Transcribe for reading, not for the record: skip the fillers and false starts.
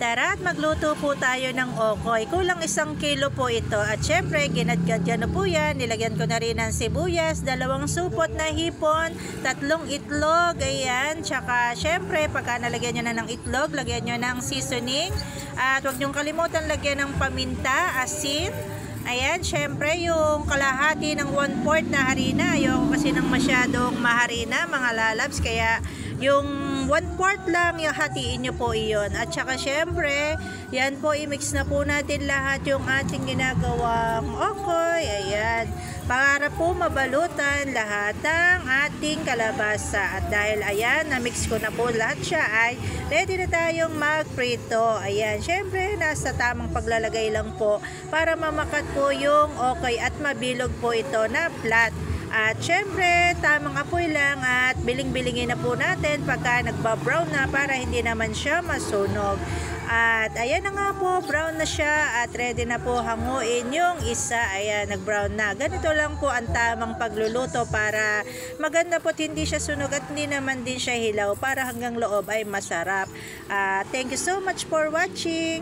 Tara at magluto po tayo ng okoy. Kulang 1 kilo po ito. At syempre, ginadgadyan na po yan. Nilagyan ko na rin ng sibuyas, 2 supot na hipon, 3 itlog, ayan. Tsaka syempre, pagka nalagyan nyo na ng itlog, lagyan nyo ng seasoning. At huwag nyong kalimutan lagyan ng paminta, asin. Ayan, syempre yung kalahati ng 1/4 na harina. Ayoko kasi ng masyadong maharina mga lalabs. Kaya yung 1/4 lang yung hatiin nyo po iyon. At saka syempre, yan po i-mix na po natin lahat yung ating ginagawang okoy. Ayan. Para po mabalutan lahat ng ating kalabasa. At dahil ayan, na-mix ko na po lahat siya, ay ready na tayong mag-prito. Ayan, syempre nasa tamang paglalagay lang po para mamakat po yung okoy at mabilog po ito na flat. At syempre, tamang apoy lang at biling-bilingin na po natin pagka nagba-brown na para hindi naman siya masunog. At ayan na nga po, brown na siya at ready na po hanguin yung isa. Ayan, nag-brown na. Ganito lang po ang tamang pagluluto para maganda po, hindi siya sunog at hindi naman din siya hilaw para hanggang loob ay masarap. Thank you so much for watching.